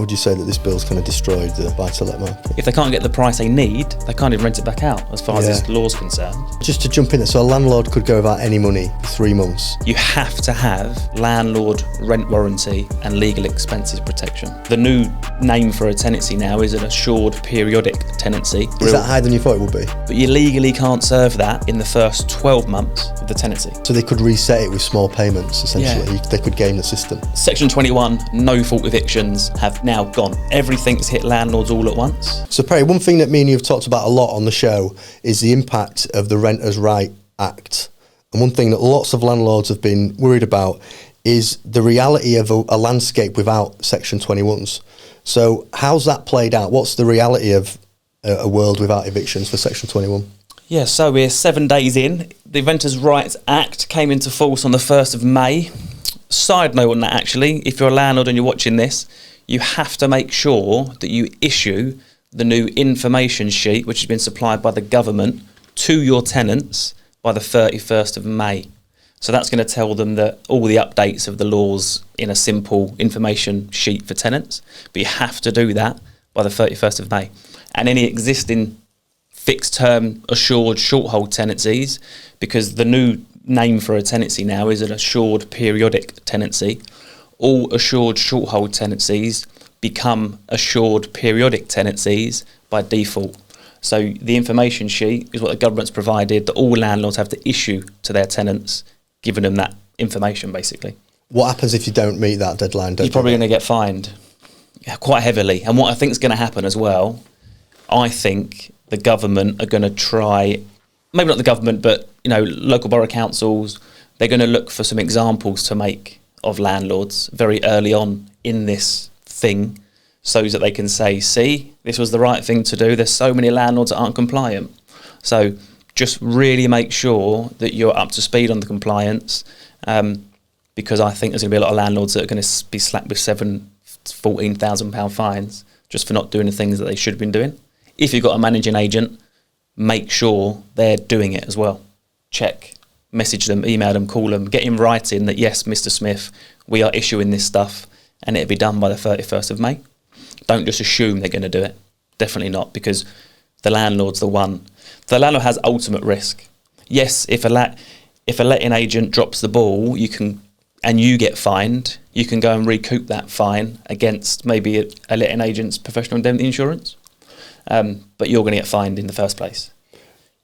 would you say that this bill's kind of destroyed the buy-to-let market? If they can't get the price they need, they can't even rent it back out, as far as this law's concerned. Just to jump in there, so a landlord could go without any money for 3 months? You have to have landlord rent warranty and legal expenses protection. The new name for a tenancy now is an assured periodic tenancy. Is that higher than you thought it would be? But you legally can't serve that in the first 12 months of the tenancy. So they could reset it with small payments, essentially. Yeah. They could game the system. Section 21, no-fault evictions have now gone. Everything's hit landlords all at once. So Perry, one thing that me and you have talked about a lot on the show is the impact of the Renters' Right Act. And one thing that lots of landlords have been worried about is the reality of a landscape without Section 21s. So how's that played out? What's the reality of a world without evictions for Section 21? Yeah, so we're 7 days in. The Renters' Rights Act came into force on the 1st of May. Side note on that, actually, if you're a landlord and you're watching this, you have to make sure that you issue the new information sheet, which has been supplied by the government, to your tenants by the 31st of May. So that's going to tell them that all the updates of the laws in a simple information sheet for tenants, but you have to do that by the 31st of May. And any existing fixed term assured short hold tenancies, because the new name for a tenancy now is an assured periodic tenancy, all assured short hold tenancies become assured periodic tenancies by default. So the information sheet is what the government's provided that all landlords have to issue to their tenants, giving them that information basically. What happens if you don't meet that deadline? You're probably going to get fined quite heavily. And what I think is going to happen as well, I think the government are going to try, maybe not the government, but local borough councils, they're going to look for some examples to make of landlords very early on in this thing, so that they can say, see, this was the right thing to do. There's so many landlords that aren't compliant. So just really make sure that you're up to speed on the compliance, because I think there's going to be a lot of landlords that are going to be slapped with £14,000 fines just for not doing the things that they should have been doing. If you've got a managing agent, make sure they're doing it as well. Check, message them, email them, call them, get in writing that, yes, Mr. Smith, we are issuing this stuff, and it'll be done by the 31st of May. Don't just assume they're going to do it. Definitely not, because the landlord's the one. The landlord has ultimate risk. Yes, if a letting agent drops the ball, and you get fined, you can go and recoup that fine against maybe a letting agent's professional indemnity insurance. But you're going to get fined in the first place.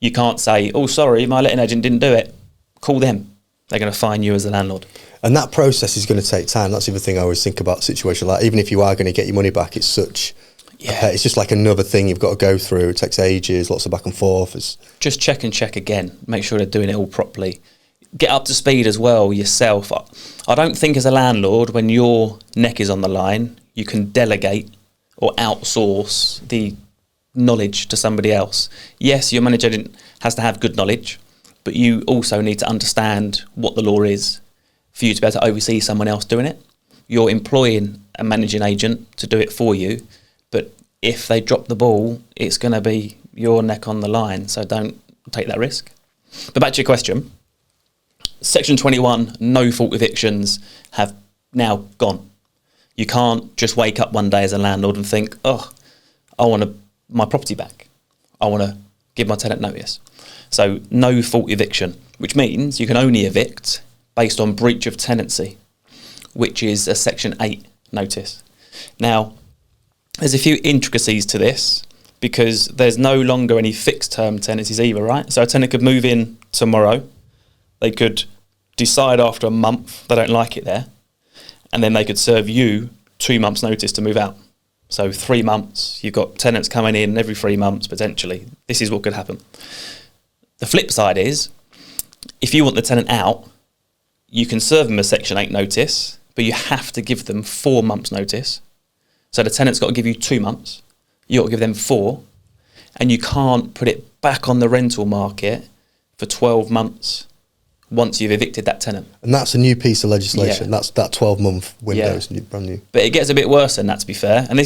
You can't say, oh, sorry, my letting agent didn't do it. Call them. They're going to fine you as a landlord. And that process is going to take time. That's the other thing I always think about a situation like that. Even if you are going to get your money back, it's such... Yeah. It's just like another thing you've got to go through. It takes ages, lots of back and forth. Just check and check again. Make sure they're doing it all properly. Get up to speed as well yourself. I don't think as a landlord, when your neck is on the line, you can delegate or outsource the knowledge to somebody else. Yes, your manager has to have good knowledge, but you also need to understand what the law is for you to be able to oversee someone else doing it. You're employing a managing agent to do it for you, but if they drop the ball, it's going to be your neck on the line, so don't take that risk. But back to your question, Section 21 no-fault evictions have now gone. You can't just wake up one day as a landlord and think, oh, I want my property back. I want to give my tenant notice. So no-fault eviction, which means you can only evict based on breach of tenancy, which is a Section 8 notice. Now, there's a few intricacies to this because there's no longer any fixed term tenancies either, right? So a tenant could move in tomorrow. They could decide after a month they don't like it there, and then they could serve you 2 months' notice to move out. So 3 months, you've got tenants coming in every 3 months potentially. This is what could happen. The flip side is, if you want the tenant out, you can serve them a Section 8 notice, but you have to give them 4 months' notice. So the tenant's got to give you 2 months, you've got to give them 4, and you can't put it back on the rental market for 12 months once you've evicted that tenant. And that's a new piece of legislation. Yeah. That's that 12-month window is brand new. But it gets a bit worse than that, to be fair. And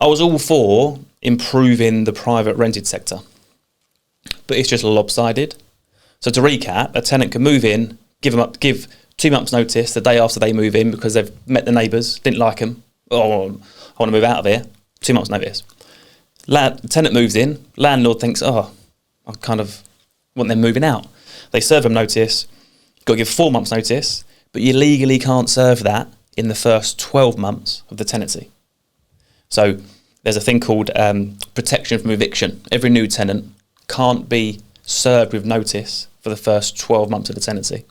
I was all for improving the private rented sector, but it's just lopsided. So to recap, a tenant can move in, give 2 months notice the day after they move in because they've met the neighbours, didn't like them, oh, I want to move out of here, 2 months notice. Tenant moves in, landlord thinks, oh, I kind of want them moving out. They serve them notice, you've got to give 4 months notice, but you legally can't serve that in the first 12 months of the tenancy. So there's a thing called protection from eviction. Every new tenant can't be served with notice for the first 12 months of the tenancy.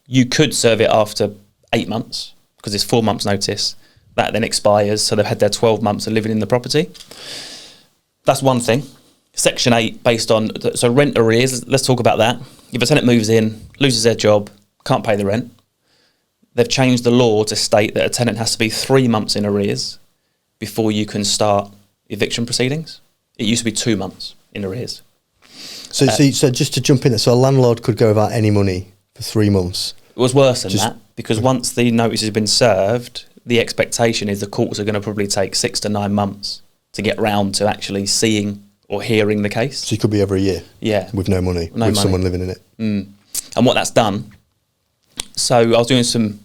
You could serve it after 8 months because it's 4 months notice. That then expires, so they've had their 12 months of living in the property. That's one thing. Section 8, based on, so rent arrears, let's talk about that. If a tenant moves in, loses their job, can't pay the rent, they've changed the law to state that a tenant has to be 3 months in arrears before you can start eviction proceedings. It used to be 2 months in arrears. So just to jump in there, so a landlord could go without any money for 3 months? It was worse than that, because once the notice has been served, the expectation is the courts are going to probably take 6 to 9 months to get round to actually seeing or hearing the case. So it could be every year? Yeah. With no money, someone living in it? Mm. And what that's done, so I was doing some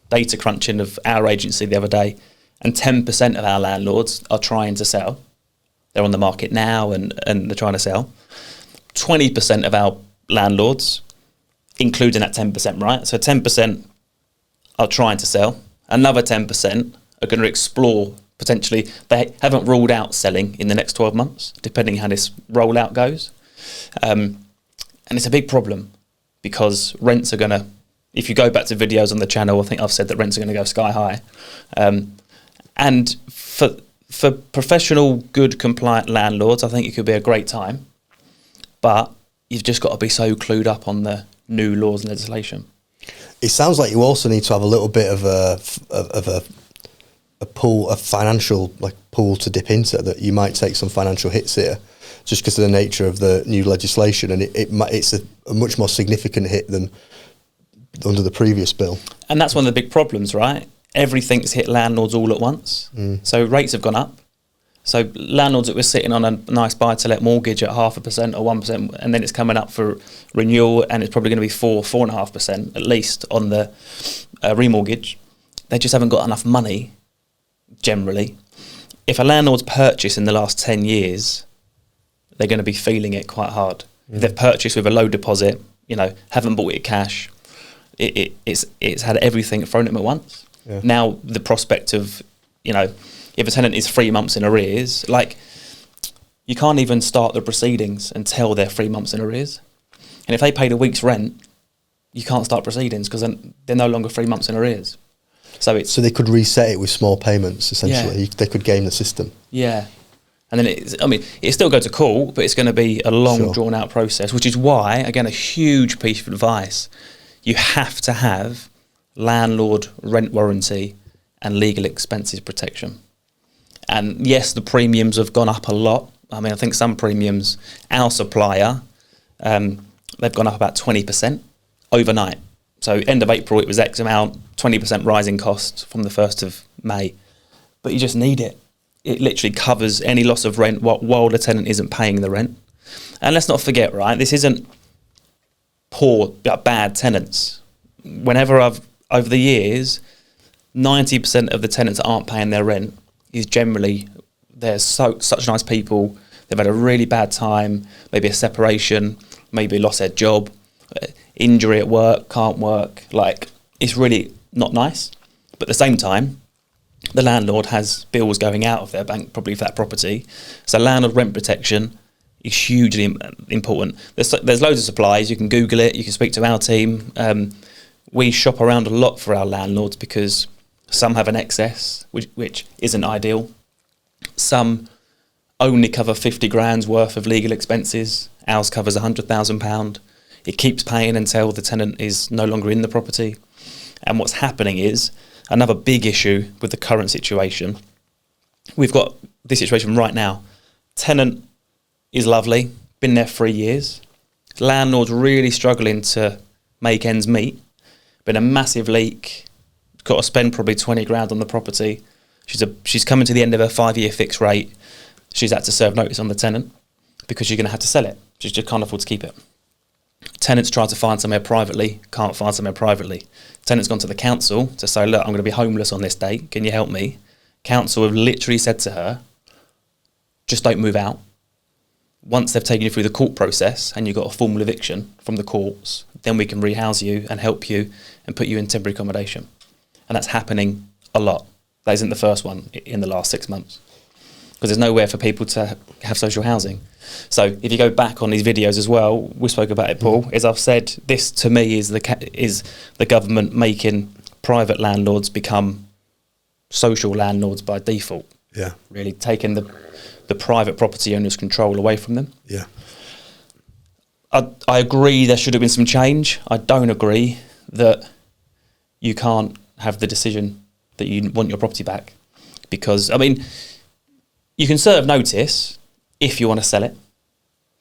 data crunching of our agency the other day, and 10% of our landlords are trying to sell. They're on the market now and they're trying to sell. 20% of our landlords, including that 10%, right? So 10% are trying to sell. Another 10% are going to explore potentially. They haven't ruled out selling in the next 12 months, depending how this rollout goes. And it's a big problem because rents are going to, if you go back to videos on the channel, I think I've said that rents are going to go sky high. And for professional, good, compliant landlords, I think it could be a great time. But you've just got to be so clued up on the new laws and legislation. It sounds like you also need to have a little bit of a pool, a financial pool to dip into, that you might take some financial hits here just because of the nature of the new legislation, and it's a much more significant hit than under the previous bill. And that's one of the big problems, right? Everything's hit landlords all at once. So rates have gone up. So landlords that were sitting on a nice buy-to-let mortgage at 0.5% or 1%, and then it's coming up for renewal, and it's probably going to be 4.5% at least on the remortgage. They just haven't got enough money, generally. If a landlord's purchased in the last 10 years, they're going to be feeling it quite hard. If they've purchased with a low deposit, haven't bought it cash, it's had everything thrown at them at once. Yeah. Now the prospect of, if a tenant is 3 months in arrears, you can't even start the proceedings until they're 3 months in arrears. And if they paid a week's rent, you can't start proceedings because they're no longer 3 months in arrears. So they could reset it with small payments, essentially. Yeah. They could game the system. Yeah. And then it still goes to court, but it's going to be a long, drawn-out process, which is why, again, a huge piece of advice, you have to have landlord rent warranty and legal expenses protection. And yes, the premiums have gone up a lot. I think some premiums, our supplier, they've gone up about 20% overnight. So end of April, it was X amount, 20% rising cost from the 1st of May. But you just need it. It literally covers any loss of rent while the tenant isn't paying the rent. And let's not forget, right, this isn't bad tenants. Whenever over the years, 90% of the tenants that aren't paying their rent is generally, they're such nice people, they've had a really bad time, maybe a separation, maybe lost their job, injury at work, can't work, it's really not nice. But at the same time, the landlord has bills going out of their bank, probably for that property. So landlord rent protection is hugely important. There's loads of supplies, you can Google it, you can speak to our team. We shop around a lot for our landlords because some have an excess, which isn't ideal. Some only cover 50 grand's worth of legal expenses. Ours covers £100,000. It keeps paying until the tenant is no longer in the property. And what's happening is, another big issue with the current situation, we've got this situation right now. Tenant is lovely, been there 3 years. Landlord's really struggling to make ends meet. Been a massive leak, got to spend probably 20 grand on the property. She's coming to the end of her 5-year fixed rate. She's had to serve notice on the tenant because she's going to have to sell it. She just can't afford to keep it. Tenant's tried to find somewhere privately, can't find somewhere privately. Tenant's gone to the council to say, look, I'm going to be homeless on this date, can you help me? Council have literally said to her, just don't move out. Once they've taken you through the court process and you've got a formal eviction from the courts, then we can rehouse you and help you and put you in temporary accommodation. And that's happening a lot. That isn't the first one in the last 6 months, because there's nowhere for people to have social housing. So if you go back on these videos as well, we spoke about it, Paul, as I've said, this to me is the government making private landlords become social landlords by default. Yeah. Really taking the private property owners' control away from them. Yeah. I agree there should have been some change. I don't agree that you can't have the decision that you want your property back, because, I mean, you can serve notice if you want to sell it,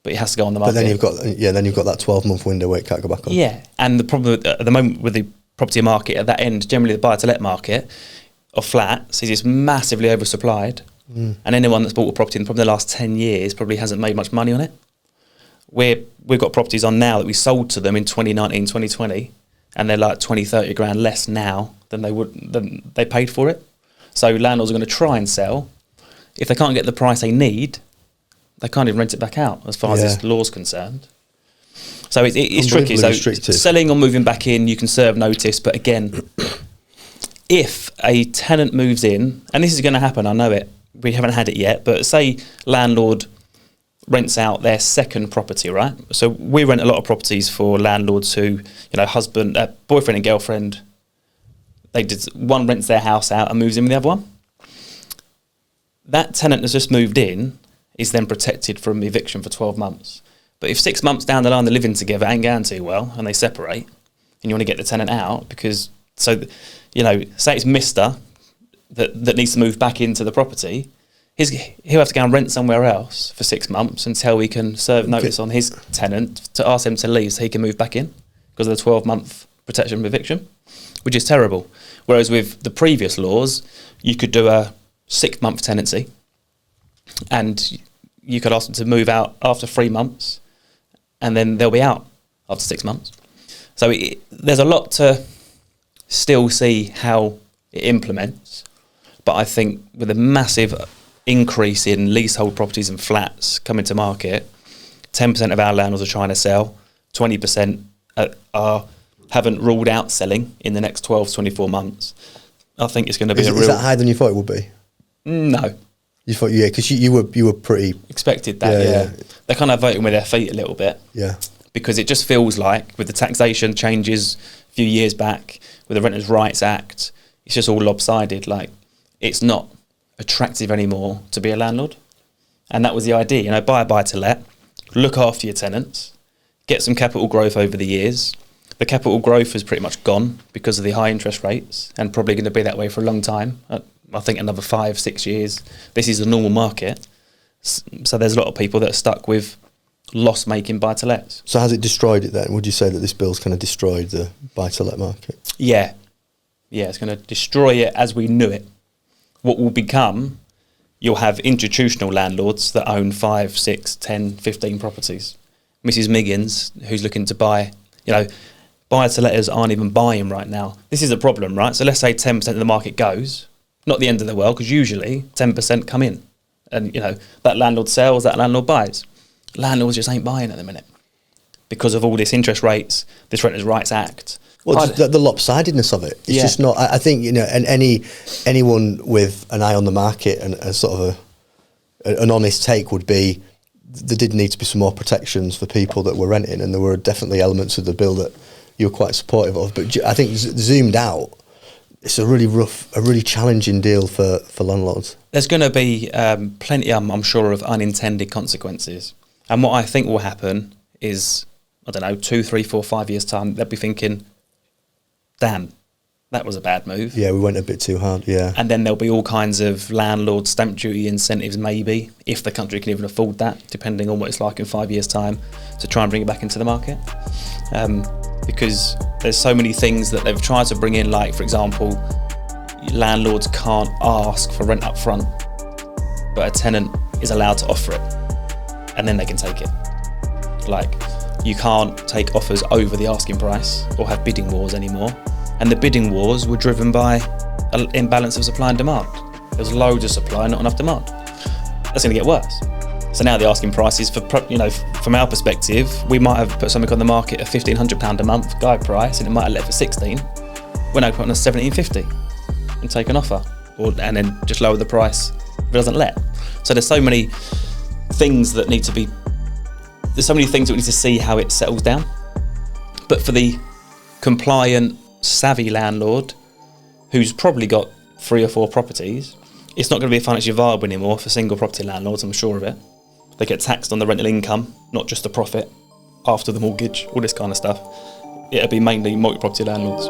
but it has to go on the market. But then you've got that 12-month window where it can't go back on. Yeah, and the problem at the moment with the property market at that end, generally the buy-to-let market of flats, is it's massively oversupplied, and anyone that's bought a property in probably the last 10 years probably hasn't made much money on it. We've got properties on now that we sold to them in 2019, 2020, and they're like 20, 30 grand less now than they paid for it. So landlords are going to try and sell. If they can't get the price they need, they can't even rent it back out as far as this law's concerned. So it's tricky. So selling or moving back in, you can serve notice. But again, if a tenant moves in, and this is going to happen, I know it, we haven't had it yet, but say landlord rents out their second property, right? So we rent a lot of properties for landlords who, husband, boyfriend and girlfriend, one rents their house out and moves in with the other one. That tenant that's just moved in is then protected from eviction for 12 months. But if 6 months down the line they're living together, ain't going too well, and they separate, and you want to get the tenant out, because, say it's Mr. that needs to move back into the property, he'll have to go and rent somewhere else for 6 months until we can serve notice on his tenant to ask him to leave so he can move back in because of the 12-month protection from eviction, which is terrible. Whereas with the previous laws, you could do a 6-month tenancy and you could ask them to move out after 3 months and then they'll be out after 6 months. So there's a lot to still see how it implements, but I think with a massive increase in leasehold properties and flats coming to market, 10% of our landlords are trying to sell, 20% haven't ruled out selling in the next 12 to 24 months. I think it's going to be Is that higher than you thought it would be? No. You thought, because you were pretty... Expected that, yeah. They're kind of voting with their feet a little bit. Yeah. Because it just feels like, with the taxation changes a few years back, with the Renters' Rights Act, it's just all lopsided. Like, it's not attractive anymore to be a landlord. And that was the idea, buy a buy-to-let, look after your tenants, get some capital growth over the years. The capital growth is pretty much gone because of the high interest rates and probably going to be that way for a long time. I think another 5-6 years. This is the normal market. So there's a lot of people that are stuck with loss-making buy-to-lets. So has it destroyed it then? Would you say that this bill's kind of destroyed the buy-to-let market? Yeah. Yeah, it's going to destroy it as we knew it. What will become, you'll have institutional landlords that own 5, 6, 10, 15 properties. Mrs. Miggins, who's looking to buy, buy-to-letters aren't even buying right now. This is a problem, right? So let's say 10% of the market goes, not the end of the world, because usually 10% come in. And, that landlord sells, that landlord buys. Landlords just ain't buying at the minute because of all this interest rates, this Renters' Rights Act. Well, the lopsidedness of it. It's just not. I think and anyone with an eye on the market and a sort of an honest take would be there did need to be some more protections for people that were renting, and there were definitely elements of the bill that you were quite supportive of. But I think zoomed out, it's a really challenging deal for landlords. There's going to be plenty, I'm sure, of unintended consequences. And what I think will happen is, 2, 3, 4, 5 years' time, they'll be thinking, damn, that was a bad move. Yeah, we went a bit too hard, yeah. And then there'll be all kinds of landlord stamp duty incentives, maybe, if the country can even afford that, depending on what it's like in 5 years' time, to try and bring it back into the market. Because there's so many things that they've tried to bring in, like, for example, landlords can't ask for rent up front, but a tenant is allowed to offer it, and then they can take it. Like, you can't take offers over the asking price or have bidding wars anymore. And the bidding wars were driven by an imbalance of supply and demand. There's loads of supply, not enough demand. That's going to get worse. So now the asking price is from our perspective, we might have put something on the market at £1,500 a month guide price, and it might have let for 16. We're now putting on £1,750 and take an offer, and then just lower the price if it doesn't let. So there's so many things that need to be. There's so many things that we need to see how it settles down. But for the compliant, savvy landlord who's probably got 3 or 4 properties, it's not going to be financially viable anymore for single property landlords, I'm sure of it. They get taxed on the rental income, not just the profit after the mortgage, all this kind of stuff. It'll be mainly multi-property landlords.